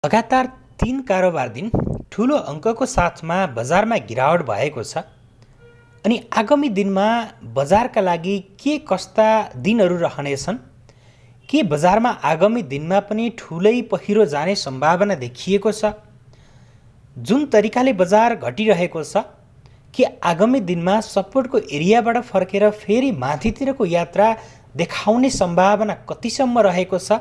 लगातार 3 कारोबार दिन ठुलो अङ्कको साथमा बजारमा गिरावट भएको छ। अनि आगामी दिनमा बजारका लागि के कस्ता दिनहरू रहनेछन्? के बजारमा आगामी दिनमा पनि ठुलै पहिरो जाने सम्भावना देखिएको छ? जुन तरिकाले बजार घटिरहेको छ, के आगामी दिनमा सपोर्टको एरियाबाट फर्केर फेरि माथितिरको यात्रा देखाउने सम्भावना कतिसम्म रहेको छ?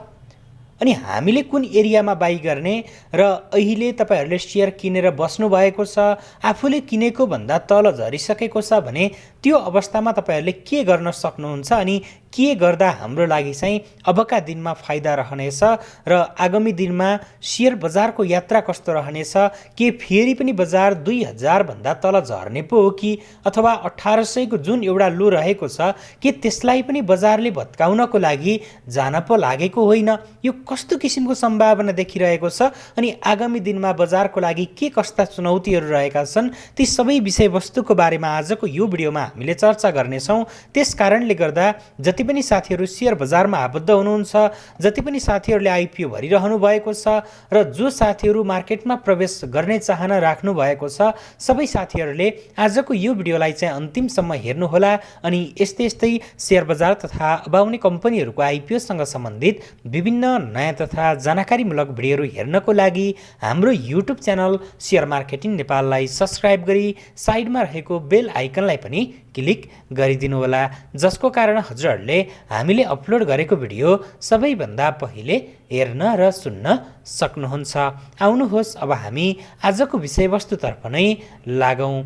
अनि हामीले कुन एरियामा बाइ गर्ने र अहिले तपाईहरूले सेयर किनेर बस्नु भएको छ, आफूले किनेको भन्दा तल झरिसकेको छ भने त्यो अवस्थामा तपाईहरूले के गर्न सक्नुहुन्छ अनि के गर्दा हाम्रो लागि चाहिँ अबका दिनमा फाइदा रहनेछ र आगामी दिनमा सेयर बजारको यात्रा कस्तो रहनेछ? के फेरि पनि बजार 2000 भन्दा तल झर्ने पो हो कि अथवा 1800 को जुन एउटा लो रहेको छ के त्यसलाई पनि बजारले भत्काउनको लागि जान पो लागेको होइन? यो कस्तो किसिमको सम्भावना देखिरहेको छ अनि आगामी दिनमा बजारको लागि के कस्ता चुनौतीहरू रहेका छन्, ती सबै विषयवस्तुको बारेमा आजको यो भिडियोमा हामीले चर्चा गर्नेछौँ। त्यस कारणले गर्दा जति पनि साथीहरू सेयर बजारमा आबद्ध हुनुहुन्छ, जति पनि साथीहरूले आइपिओ भरिरहनु भएको छ र जो साथीहरू मार्केटमा प्रवेश गर्ने चाहना राख्नु भएको छ, सबै साथीहरूले आजको यो भिडियोलाई चाहिँ अन्तिमसम्म हेर्नुहोला अनि यस्तै यस्तै सेयर बजार तथा अब आउने कम्पनीहरूको आइपिओसँग सम्बन्धित विभिन्न नयाँ तथा जानकारीमूलक भिडियोहरू हेर्नको लागि हाम्रो युट्युब च्यानल सेयर मार्केटिङ नेपाललाई सब्स्क्राइब गरी साइडमा रहेको बेल आइकनलाई पनि क्लिक गरिदिनु होला, जसको कारण हजुरहरूले हामीले अपलोड गरेको भिडियो सबैभन्दा पहिले हेर्न र सुन्न सक्नुहुन्छ। आउनुहोस् अब हामी आजको विषयवस्तुतर्फ नै लागौँ।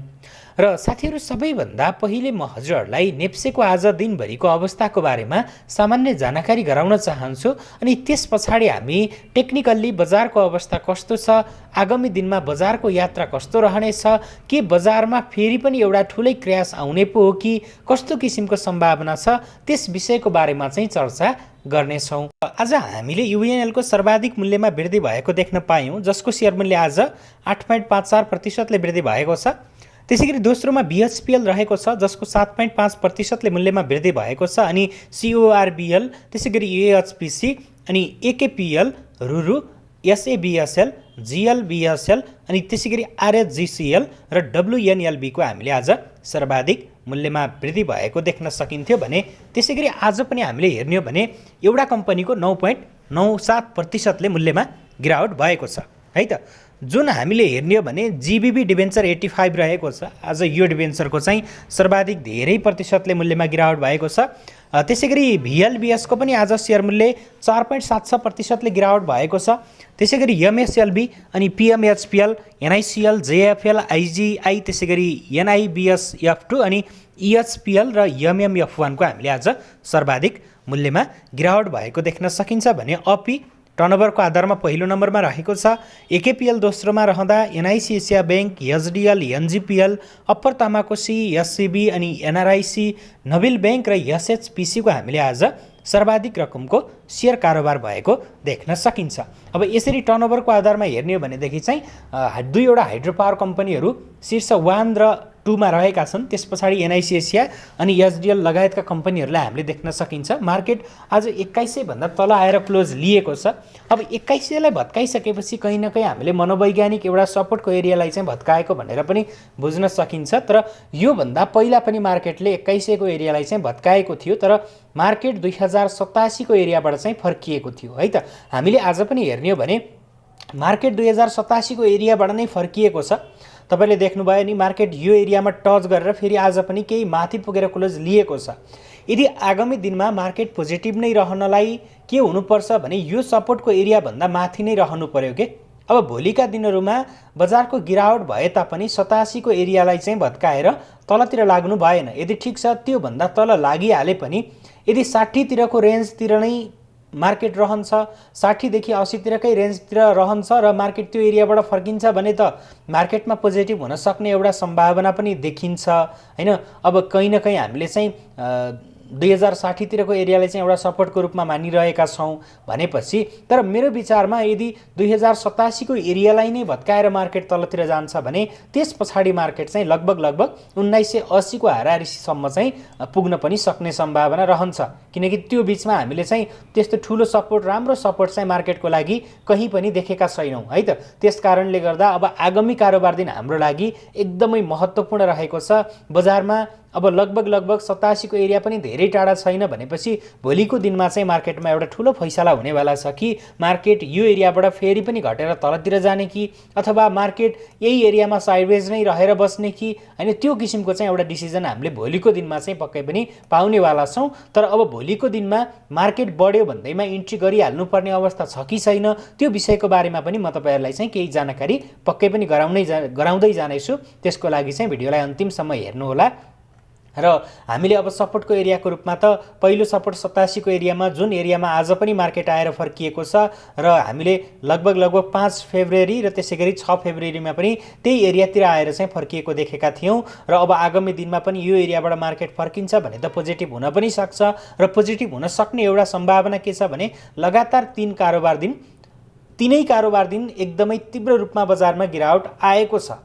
र साथीहरू, सबैभन्दा पहिले म हजुरहरूलाई नेप्सेको आज दिनभरिको अवस्थाको बारेमा सामान्य जानकारी गराउन चाहन्छु अनि त्यस पछाडि हामी टेक्निकल्ली बजारको अवस्था कस्तो छ, आगामी दिनमा बजारको यात्रा कस्तो रहनेछ, के बजारमा फेरि पनि एउटा ठुलै क्र्यास आउने पो हो कि कस्तो किसिमको सम्भावना छ, त्यस विषयको बारेमा चाहिँ चर्चा गर्नेछौँ। आज हामीले युएनएलको सर्वाधिक मूल्यमा वृद्धि भएको देख्न पायौँ, जसको सेयर मूल्य आज 8.54% वृद्धि भएको छ। त्यसैगरी दोस्रोमा बिएचपिएल रहेको छ, जसको 7.5% मूल्यमा वृद्धि भएको छ अनि सिओआरबिएल, त्यसैगरी एएचपिसी अनि एकेपिएल, रुरु, एसएबिएसएल, जिएलबिएसएल अनि त्यसैगरी आरएचजिसिएल र डब्लुएनएलबीको हामीले आज सर्वाधिक मूल्यमा वृद्धि भएको देख्न सकिन्थ्यो भने त्यसैगरी आज पनि हामीले हेर्ने हो भने एउटा कम्पनीको 9.97% मूल्यमा गिरावट भएको छ है त। जुन हामीले हेर्ने हो भने जिबिबी डिभेन्चर 85 रहेको छ, आज यो डिभेन्चरको चाहिँ सर्वाधिक धेरै प्रतिशतले मूल्यमा गिरावट भएको छ। त्यसैगरी भिएलबिएसको पनि आज सेयर मूल्य 4.76%ले गिरावट भएको छ। त्यसैगरी एमएसएलबी अनि पिएमएचपिएल, एनआइसिएल, जेएफएल, आइजिआई, त्यसैगरी एनआइबिएसएफ2 अनि इएचपिएल र एमएमएफ1 को हामीले आज सर्वाधिक मूल्यमा गिरावट भएको देख्न सकिन्छ भने अपी टर्नओभरको आधारमा पहिलो नम्बरमा रहेको छ, एकेपिएल दोस्रोमा रहँदा NIC Asia bank, HDL, NGPL, Upper Tamakoshi, SCB अनि एनआरआइसी, नबिल ब्याङ्क र एसएचपिसीको हामीले आज सर्वाधिक रकमको सेयर कारोबार भएको देख्न सकिन्छ। अब यसरी टर्नओभरको आधारमा हेर्ने हो भनेदेखि चाहिँ दुईवटा हाइड्रो पावर कम्पनीहरू शीर्ष 1 र 2 मा रहेका छन्। त्यस पछाडि एनआइसी एसिया अनि एचडिएल लगायतका कम्पनीहरूलाई हामीले देख्न सकिन्छ। मार्केट आज 2100 भन्दा तल आएर क्लोज लिएको छ। अब 2100 लाई भत्काइसकेपछि कहीँ न कहीँ हामीले मनोवैज्ञानिक एउटा सपोर्टको एरियालाई चाहिँ भत्काएको भनेर पनि बुझ्न सकिन्छ। तर योभन्दा पहिला पनि मार्केटले 2100 को एरियालाई चाहिँ भत्काएको थियो, तर मार्केट 2087 को एरियाबाट चाहिँ फर्किएको थियो है त। हामीले आज पनि हेर्ने हो भने मार्केट 2087 को एरियाबाट नै फर्किएको छ। तपाईले देख्नुभयो नि, मार्केट यो एरियामा टच गरेर फेरि आज पनि केही माथि पुगेर क्लोज लिएको छ। यदि आगामी दिनमा मार्केट पोजिटिभ नै रहनलाई के हुनुपर्छ भने यो सपोर्टको एरिया भन्दा माथि नै रहनु पर्यो के। अब भोलिका दिनहरूमा बजारको गिरावट भए तापनि 87 को एरियालाई चाहिँ भत्काएर तलतिर लाग्नु भएन। यदि ठिक छ त्यो भन्दा तल लागिहाले पनि यदि 60 तिरको रेन्जतिर नै मार्केट रहन्छ, 60 देखि 80 तिरकै रेन्जतिर रहन्छ र मार्केट त्यो एरियाबाट फर्किन्छ भने त मार्केटमा पोजिटिभ हुन सक्ने एउटा सम्भावना पनि देखिन्छ हैन। अब कहीँ न कहीँ हामीले चाहिँ 2060 तिरको एरियालाई चाहिँ एउटा सपोर्टको रूपमा मानिरहेका छौँ भनेपछि, तर मेरो विचारमा यदि 2087 को एरियालाई नै भत्काएर मार्केट तलतिर जान्छ भने त्यस पछाडि मार्केट चाहिँ लगभग 1980 को हाराहारीसम्म चाहिँ पुग्न पनि सक्ने सम्भावना रहन्छ, किनकि त्यो बिचमा हामीले चाहिँ त्यस्तो ठुलो सपोर्ट, राम्रो सपोर्ट चाहिँ मार्केटको लागि कहीँ पनि देखेका छैनौँ है त। त्यस कारणले गर्दा अब आगामी कारोबार दिन हाम्रो लागि एकदमै महत्त्वपूर्ण रहेको छ। बजारमा अब लगभग 87 को एरिया पनि धेरै टाढा छैन भनेपछि भोलिको दिनमा चाहिँ मार्केटमा एउटा ठुलो फैसला हुनेवाला छ कि मार्केट यो एरियाबाट फेरि पनि घटेर तलतिर जाने कि अथवा मार्केट यही एरियामा साइडवेज नै रहेर बस्ने कि हैन, त्यो किसिमको चाहिँ एउटा डिसिजन हामीले भोलिको दिनमा चाहिँ पक्कै पनि पाउनेवाला छौँ। तर अब भोलिको दिनमा मार्केट बढ्यो भन्दैमा इन्ट्री गरिहाल्नुपर्ने अवस्था छ कि छैन, त्यो विषयको बारेमा पनि म तपाईँहरूलाई चाहिँ केही जानकारी पक्कै पनि गराउँदै जानेछु। त्यसको लागि चाहिँ भिडियोलाई अन्तिमसम्म हेर्नुहोला। र हामीले अब सपोर्टको एरियाको रूपमा त पहिलो सपोर्ट 87 को एरियामा, जुन एरियामा आज पनि मार्केट आएर फर्किएको छ र हामीले लगभग 5 फेब्रुअरी र त्यसै गरी 6 फेब्रुअरीमा पनि त्यही एरियातिर आएर चाहिँ फर्किएको देखेका थियौँ। र अब आगामी दिनमा पनि यो एरियाबाट मार्केट फर्किन्छ भने त पोजिटिभ हुन पनि सक्छ, र पोजिटिभ हुन सक्ने एउटा सम्भावना के छ भने लगातार 3 कारोबार दिन, तीनै कारोबार दिन एकदमै तीव्र रूपमा बजारमा गिरावट आएको छ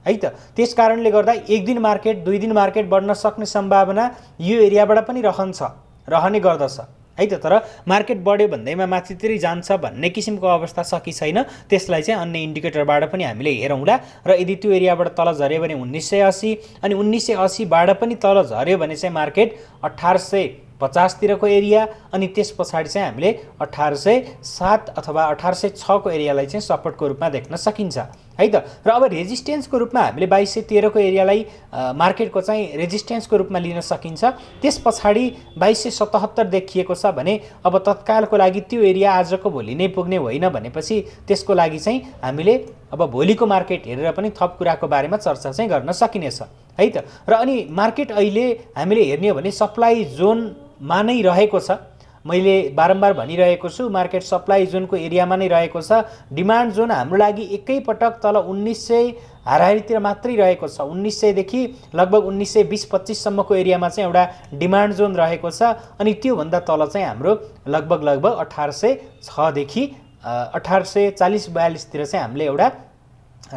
है त। त्यस कारणले गर्दा एक दिन मार्केट, 2 दिन मार्केट बढ्न सक्ने सम्भावना यो एरियाबाट पनि रहने गर्दछ है त। तर मार्केट बढ्यो भन्दैमा माथितिरै जान्छ भन्ने किसिमको अवस्था छ कि छैन, त्यसलाई चाहिँ अन्य इन्डिकेटरबाट पनि हामीले हेरौँला। र यदि त्यो एरियाबाट तल झऱ्यो भने 1980, अनि 1980 बाट पनि तल झऱ्यो भने चाहिँ मार्केट 1850 तिरको एरिया, अनि त्यस पछाडि चाहिँ हामीले 1807 अथवा 1806 को एरियालाई चाहिँ सपोर्टको रूपमा देख्न सकिन्छ है त। र अब रेजिस्टेन्सको रूपमा हामीले 2213 को एरियालाई मार्केटको चाहिँ रेजिस्टेन्सको रूपमा लिन सकिन्छ। त्यस पछाडि 2277 देखिएको छ भने अब तत्कालको लागि त्यो एरिया आजको भोलि नै पुग्ने होइन भनेपछि त्यसको लागि चाहिँ हामीले अब भोलिको मार्केट हेरेर पनि थप कुराको बारेमा चर्चा चाहिँ गर्न सकिनेछ है त। र अनि मार्केट अहिले हामीले हेर्ने हो भने सप्लाई जोनमा नै रहेको छ। मैले बारम्बार भनिरहेको छु, मार्केट सप्लाई जोनको एरियामा नै रहेको छ। डिमान्ड जोन हाम्रो लागि एकैपटक तल 1900 हाराहारीतिर मात्रै रहेको छ। 1900 देखि लगभग 1920-25 सम्मको एरियामा चाहिँ एउटा डिमान्ड जोन रहेको छ, अनि त्योभन्दा तल चाहिँ हाम्रो लगभग 1806 देखि 1840-42 तिर चाहिँ हामीले एउटा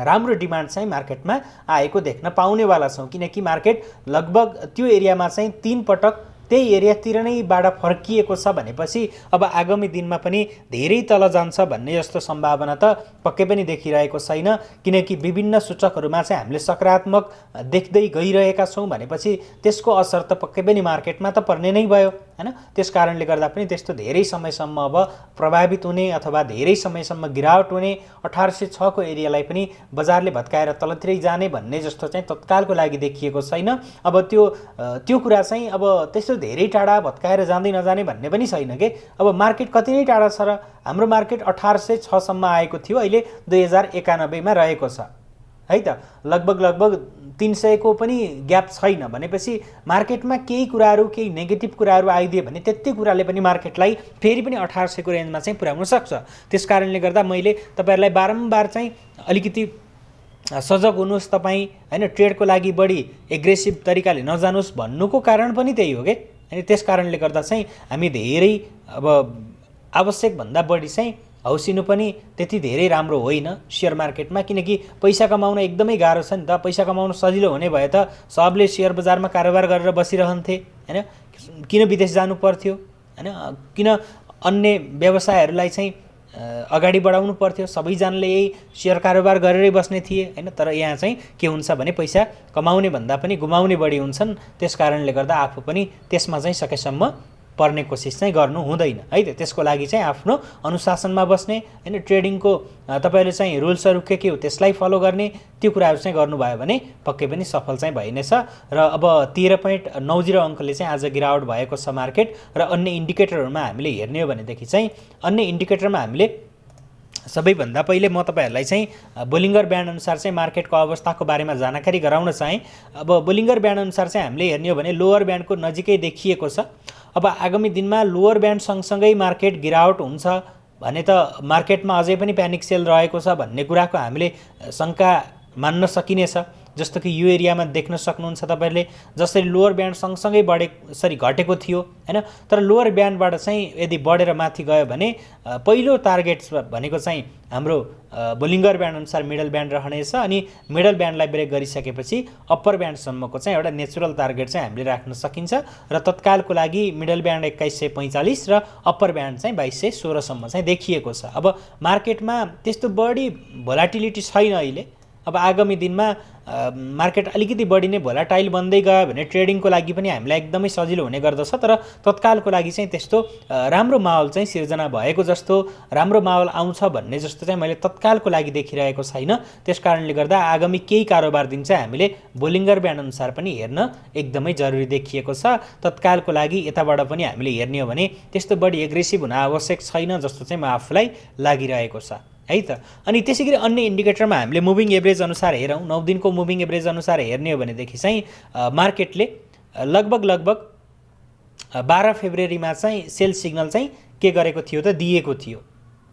राम्रो डिमान्ड चाहिँ मार्केटमा आएको देख्न पाउनेवाला छौँ, किनकि मार्केट लगभग त्यो एरियामा चाहिँ 3 पटक त्यही एरियातिर नैबाट फर्किएको छ भनेपछि अब आगामी दिनमा पनि धेरै तल जान्छ भन्ने जस्तो सम्भावना त पक्कै पनि देखिरहेको छैन, किनकि विभिन्न सूचकहरूमा चाहिँ हामीले सकारात्मक देख्दै गइरहेका छौँ भनेपछि त्यसको असर त पक्कै पनि मार्केटमा त पर्ने नै भयो हैन। त्यस कारणले गर्दा पनि त्यस्तो धेरै समयसम्म अब प्रभावित हुने अथवा धेरै समयसम्म गिरावट हुने 1806 को एरियालाई पनि बजारले भत्काएर तलतिरै जाने भन्ने जस्तो चाहिँ तत्कालको लागि देखिएको छैन। अब त्यो कुरा चाहिँ अब त्यस्तो धेरै टाढा भत्काएर जाँदै नजाने भन्ने पनि छैन के। अब मार्केट कति नै टाढा छ र हाम्रो मार्केट 1806 सम्म आएको थियो, अहिले 2091 मा रहेको छ है त। लगभग 300 को पनि ग्याप छैन भनेपछि मार्केटमा केही कुराहरू, केही नेगेटिभ कुराहरू आइदियो भने त्यति कुराले पनि मार्केटलाई फेरि पनि 1800 को रेन्जमा चाहिँ पुर्याउन सक्छ। त्यस कारणले गर्दा मैले तपाईहरुलाई बारम्बार चाहिँ अलिकति सजग हुनुहोस् तपाईँ हैन, ट्रेडको लागि बढी एग्रेसिभ तरिकाले नजानुहोस् भन्नुको कारण पनि त्यही हो के। अनि त्यस कारणले गर्दा चाहिँ हामी धेरै अब आवश्यक भन्दा बढी चाहिँ हौसिनु पनि त्यति धेरै राम्रो होइन शेयर मार्केटमा, किनकि पैसा कमाउन एकदमै गाह्रो छ नि त। पैसा कमाउन सजिलो हुने भए त सबले शेयर बजारमा कारोबार गरेर बसिरहन्थे हैन, किन विदेश जानु पर्थ्यो हैन, किन अन्य व्यवसायहरूलाई चाहिँ अगाडि बढाउनु पर्थ्यो, सबैजनाले यही शेयर कारोबार गरेरै बस्ने थिए हैन। तर यहाँ चाहिँ के हुन्छ भने पैसा कमाउने भन्दा पनि गुमाउने बढी हुन्छन्। त्यस कारणले गर्दा आफू पनि त्यसमा चाहिँ सकेसम्म पर्ने कोसिस चाहिँ गर्नु हुँदैन है त। त्यसको लागि चाहिँ आफ्नो अनुशासनमा बस्ने हैन, ट्रेडिङको तपाईहरुले चाहिँ रुल्सहरु के हो त्यसलाई फलो गर्ने, त्यो कुराहरु चाहिँ गर्नुभयो भने पक्कै पनि सफल चाहिँ भइनेछ। र अब 13.90 अङ्कले चाहिँ आज गिरावट भएको छ मार्केट। र अन्य इन्डिकेटरहरुमा हामीले हेर्ने हो भनेदेखि चाहिँ अन्य इन्डिकेटरमा हामीले सबैभन्दा पहिले म तपाईहरुलाई चाहिँ बोलिङ्गर ब्यान्ड अनुसार चाहिँ मार्केटको अवस्थाको बारेमा जानकारी गराउन चाहे। अब बोलिङ्गर ब्यान्ड अनुसार चाहिँ हामीले हेर्ने हो भने लोअर ब्यान्डको नजिकै देखिएको छ। अब आगामी दिनमा लोअर ब्यान्ड सँगसँगै मार्केट गिरावट हुन्छ भने त मार्केटमा अझै पनि प्यानिक सेल रहेको छ भन्ने कुराको हामीले शंका मान्न सकिनेछ। जस्तो कि यो एरियामा देख्न सक्नुहुन्छ तपाईँहरूले, जसरी लोअर ब्यान्ड सँगसँगै घटेको थियो हैन। तर लोअर ब्यान्डबाट चाहिँ यदि बढेर माथि गयो भने पहिलो टार्गेट भनेको चाहिँ हाम्रो बोलिङ्गर ब्यान्ड अनुसार मिडल ब्यान्ड रहनेछ, अनि मिडल ब्यान्डलाई ब्रेक गरिसकेपछि अप्पर ब्यान्डसम्मको चाहिँ एउटा नेचुरल टार्गेट चाहिँ हामीले राख्न सकिन्छ र तत्कालको लागि मिडल ब्यान्ड 2145 र अप्पर ब्यान्ड चाहिँ 2216 सम्म चाहिँ देखिएको छ। अब मार्केटमा त्यस्तो बढी भोलाटिलिटी छैन अहिले। अब आगामी दिनमा मार्केट अलिकति बढी नै भोलाटाइल बन्दै गयो भने ट्रेडिङको लागि पनि हामीलाई एकदमै सजिलो हुने गर्दछ। तर तत्कालको लागि चाहिँ त्यस्तो राम्रो माहौल चाहिँ सिर्जना भएको जस्तो, राम्रो माहौल आउँछ भन्ने जस्तो चाहिँ मैले तत्कालको लागि देखिरहेको छैन। त्यसकारणले गर्दा आगामी केही कारोबार दिन चाहिँ हामीले बोलिङ्गर ब्यान्ड अनुसार पनि हेर्न एकदमै जरुरी देखिएको छ। तत्कालको लागि यताबाट पनि हामीले हेर्ने हो भने त्यस्तो बढी एग्रेसिभ हुन आवश्यक छैन जस्तो चाहिँ म आफूलाई लागिरहेको छ है त। अनि त्यसैगरी अन्य इन्डिकेटरमा हामीले मुभिङ एभरेज अनुसार हेरौँ, 9 दिनको मुभिङ एभरेज अनुसार हेर्ने हो भनेदेखि चाहिँ मार्केटले लगभग 12 फेब्रुअरीमा चाहिँ सेल सिग्नल चाहिँ के गरेको थियो त, दिएको थियो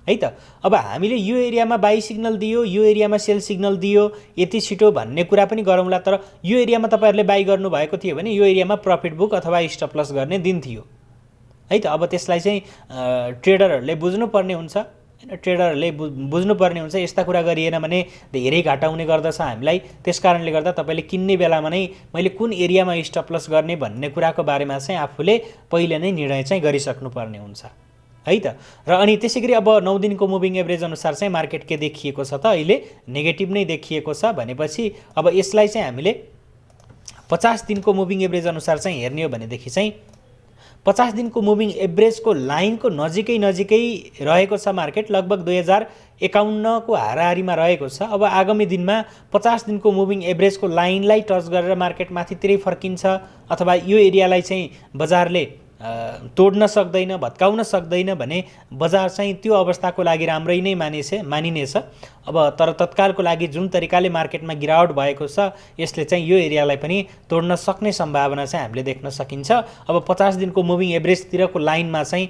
है त। अब हामीले यो एरियामा बाई सिग्नल दियो, यो एरियामा सेल सिग्नल दियो, यति छिटो भन्ने कुरा पनि गरौँला। तर यो एरियामा तपाईँहरूले बाई गर्नुभएको थियो भने यो एरियामा प्रफिट बुक अथवा स्टप लस गर्ने दिन थियो है त। अब त्यसलाई चाहिँ ट्रेडरहरूले बुझ्नुपर्ने हुन्छ, ट्रेडरहरूले बुझ्नुपर्ने हुन्छ। यस्ता कुरा गरिएन भने धेरै घाटा हुने गर्दछ हामीलाई। त्यसकारणले गर्दा तपाईँले किन्ने बेलामा नै मैले कुन एरियामा स्टप लस गर्ने भन्ने कुराको बारेमा चाहिँ आफूले पहिले नै निर्णय चाहिँ गरिसक्नुपर्ने हुन्छ है त। र अनि त्यसैगरी अब 9 दिनको मुभिङ एभरेज अनुसार चाहिँ मार्केट के देखिएको छ त, अहिले नेगेटिभ नै देखिएको छ भनेपछि अब यसलाई चाहिँ हामीले 50 दिनको मुभिङ एभरेज अनुसार चाहिँ हेर्ने हो भनेदेखि चाहिँ 50 दिनको मुभिङ एभरेजको लाइनको नजिकै रहेको छ मार्केट, लगभग 2051 को हाराहारीमा रहेको छ। अब आगामी दिनमा 50 दिनको मुभिङ एभरेजको लाइनलाई टच गरेर मार्केट माथितिरै फर्किन्छ अथवा यो एरियालाई चाहिँ बजारले तोड्न सक्दैन, भत्काउन सक्दैन भने बजार चाहिँ त्यो अवस्थाको लागि राम्रै नै मानिनेछ। अब तर तत्कालको लागि जुन तरिकाले मार्केटमा गिरावट भएको छ यसले चाहिँ यो एरियालाई पनि तोड्न सक्ने सम्भावना चाहिँ हामीले देख्न सकिन्छ। अब 50 दिनको मुभिङ एभरेजतिरको लाइनमा चाहिँ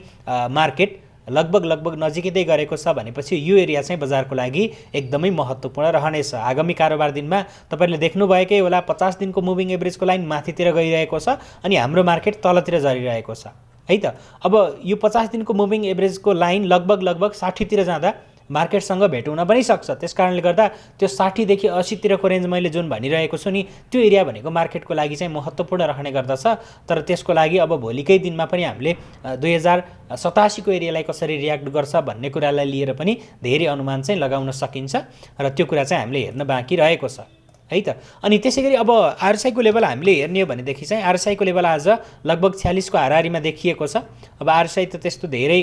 मार्केट लगभग नजिकै गरेको छ भनेपछि यो एरिया चाहिँ बजारको लागि एकदमै महत्त्वपूर्ण रहनेछ। आगामी कारोबार दिनमा तपाईले देख्नुभएकै होला 50 दिनको मुभिङ एभरेजको लाइन माथितिर गइरहेको छ अनि हाम्रो मार्केट तलतिर झरिरहेको छ है त। अब यो 50 दिनको मुभिङ एभरेजको लाइन लगभग 60 तिर जाँदा मार्केटसँग भेट हुन पनि सक्छ। त्यसकारणले गर्दा त्यो 60 देखि 80 तिरको रेन्ज मैले जुन भनिरहेको छु नि त्यो एरिया भनेको मार्केटको लागि चाहिँ महत्त्वपूर्ण रहने गर्दछ। तर त्यसको लागि अब भोलिकै दिनमा पनि हामीले 2087 को एरियालाई कसरी रियाक्ट गर्छ भन्ने कुरालाई लिएर पनि धेरै अनुमान चाहिँ लगाउन सकिन्छ र त्यो कुरा चाहिँ हामीले हेर्न बाँकी रहेको छ है त। अनि त्यसैगरी अब आरएसआई को लेभल हामीले हेर्ने हो भनेदेखि चाहिँ आरएसआई को लेभल आज लगभग 46 को हाराहारीमा देखिएको छ। अब आरएसआई त त्यस्तो धेरै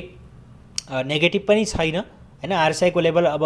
नेगेटिभ पनि छैन हैन। आरएसआई को लेभल अब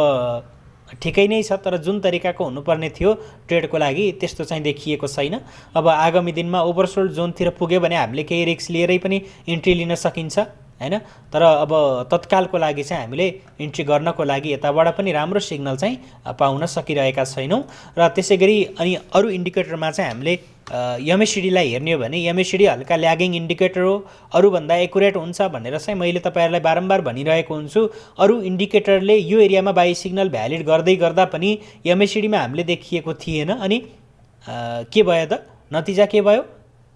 ठिकै नै छ, तर जुन तरिकाको हुनुपर्ने थियो ट्रेडको लागि त्यस्तो चाहिँ देखिएको छैन। अब आगामी दिनमा ओभरसोल्ड जोनतिर पुग्यो भने हामीले केही रिस्क लिएरै पनि इन्ट्री लिन सकिन्छ हैन। तर अब तत्कालको लागि चाहिँ हामीले इन्ट्री गर्नको लागि यताबाट पनि राम्रो सिग्नल चाहिँ पाउन सकिरहेका छैनौँ। र त्यसैगरी अनि अरू इन्डिकेटरमा चाहिँ हामीले एमएसिडीलाई हेर्ने हो भने एमएसिडी हल्का ल्यागिङ इन्डिकेटर हो, अरूभन्दा एकुरेट हुन्छ भनेर चाहिँ मैले तपाईँहरूलाई बारम्बार भनिरहेको हुन्छु। अरू इन्डिकेटरले यो एरियामा बाई सिग्नल भ्यालिड गर्दा पनि एमएसिडीमा हामीले देखिएको थिएन। अनि के भयो त, नतिजा के भयो?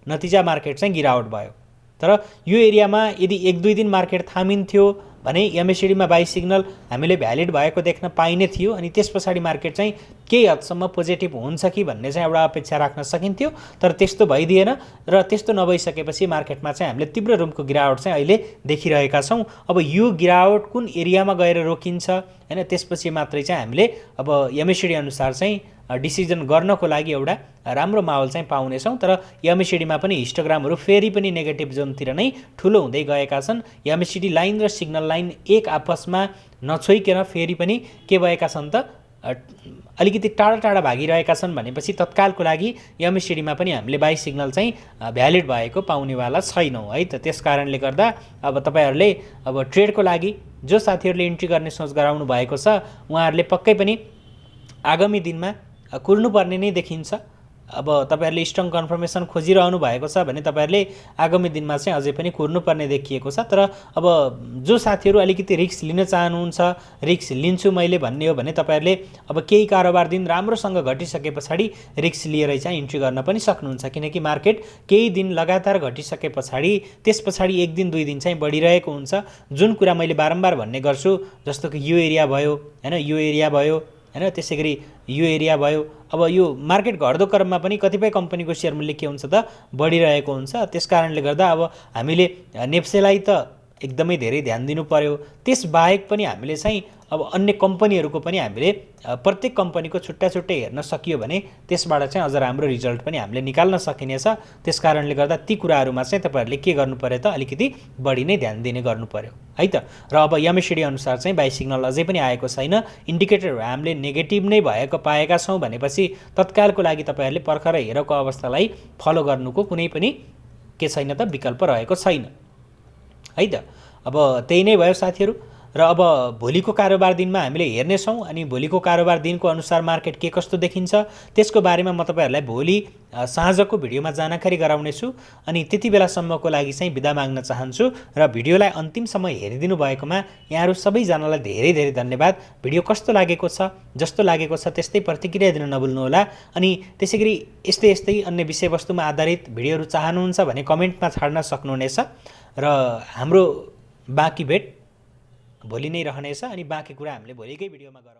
नतिजा मार्केट चाहिँ गिरावट भयो। तर यो एरियामा यदि 1-2 दिन मार्केट थामिन्थ्यो भने एमएसिडीमा बाई सिग्नल हामीले भ्यालिड भएको देख्न पाइने थियो अनि त्यस पछाडि मार्केट चाहिँ केही हदसम्म पोजिटिभ हुन्छ कि भन्ने चाहिँ एउटा अपेक्षा राख्न सकिन्थ्यो। तर त्यस्तो भइदिएन र त्यस्तो नभइसकेपछि मार्केटमा चाहिँ हामीले तीव्र रूपको गिरावट चाहिँ अहिले देखिरहेका छौँ। अब यो गिरावट कुन एरियामा गएर रोकिन्छ हैन, त्यसपछि मात्रै चाहिँ हामीले अब एमएसिडी अनुसार चाहिँ डिसिजन गर्नको लागि एउटा राम्रो माहौल चाहिँ पाउनेछौँ। तर एमएसिडीमा पनि हिस्टोग्रामहरू फेरि पनि नेगेटिभ जोनतिर नै ठुलो हुँदै गएका छन्। एमएसिडी लाइन र सिग्नल लाइन एक आपसमा नछोइकन फेरि पनि के भएका छन् त, अलिकति टाढा भागिरहेका छन् भनेपछि तत्कालको लागि एमएसिडीमा पनि हामीले बाई सिग्नल चाहिँ भ्यालिड भएको पाउनेवाला छैनौँ है त। त्यसकारणले गर्दा अब तपाईहरूले अब ट्रेडको लागि जो साथीहरूले इन्ट्री गर्ने सोच गराउनु भएको छ उहाँहरूले पक्कै पनि आगामी दिनमा कुर्नुपर्ने नै देखिन्छ। अब तपाईहरुले स्ट्रङ कन्फर्मेसन खोजिरहनु भएको छ भने तपाईहरुले आगामी दिनमा चाहिँ अझै पनि कुर्नुपर्ने देखिएको छ। तर अब जो साथीहरु अलिकति रिस्क लिन चाहनुहुन्छ, रिस्क लिन्छु मैले भन्ने हो भने तपाईहरुले अब केही कारोबार दिन राम्रोसँग घटिसके पछाडी रिस्क लिएर चाहिँ इन्ट्री गर्न पनि सक्नुहुन्छ, किनकि मार्केट केही दिन लगातार घटिसके पछाडी त्यस पछाडी एक दिन दुई दिन चाहिँ बढिरहेको हुन्छ। जुन कुरा मैले बारम्बार भन्ने गर्छु, जस्तो कि यो एरिया भयो हैन, यो एरिया भयो हैन, त्यसैगरी यो एरिया भयो। अब यो मार्केट घट्दो क्रममा पनि कतिपय कम्पनीको शेयर मूल्य के हुन्छ त बढिरहेको हुन्छ। त्यसकारणले गर्दा अब हामीले नेप्सेलाई त एकदमै धेरै ध्यान दिनु पर्यो। त्यसबाहेक पनि हामीले चाहिँ अब अन्य कम्पनीहरूको पनि हामीले प्रत्येक कम्पनीको छुट्टा-छुट्टै हेर्न सकियो भने त्यसबाट चाहिँ अझ राम्रो रिजल्ट पनि हामीले निकाल्न सकिनेछ। त्यसकारणले गर्दा ती कुराहरुमा चाहिँ तपाईहरुले के गर्नु पर्यो त अलिकति बढी नै ध्यान दिने गर्नु पर्यो है त। र अब एमएसिडी अनुसार चाहिँ बाइ सिग्नल अझै पनि आएको छैन, इन्डिकेटर हामीले नेगेटिभ नै भएको पाएका छौं भनेपछि तत्कालको लागि तपाईहरुले पर्खर हेरको अवस्थालाई फलो गर्नुको कुनै पनि के छैन त विकल्प रहेको छैन है त। अब त्यही नै भयो साथीहरु। र अब भोलिको कारोबार दिनमा हामीले हेर्ने छौं, अनि भोलिको कारोबार दिनको अनुसार मार्केट के कस्तो देखिन्छ त्यसको बारेमा म तपाईहरुलाई भोलि साँझको भिडियोमा जानकारी गराउने छु। अनि त्यति बेलासम्मको लागि चाहिँ बिदा माग्न चाहन्छु र भिडियोलाई अन्तिमसम्म हेरिदिनु भएकोमा यहाँहरु सबैजनालाई धेरै धेरै धन्यवाद। भिडियो कस्तो लागेको छ, जस्तो लागेको छ त्यस्तै प्रतिक्रिया दिन नभुल्नु होला। अनि त्यसैगरी यस्तै अन्य विषयवस्तुमा आधारित भिडियोहरु चाहनुहुन्छ भने कमेन्टमा छाड्न सक्नुहुनेछ। र हाम्रो बाँकी भेट भोलि नै रहनेछ, अनि बाँकी कुरा हामीले भोलिकै भिडियोमा गरौँ।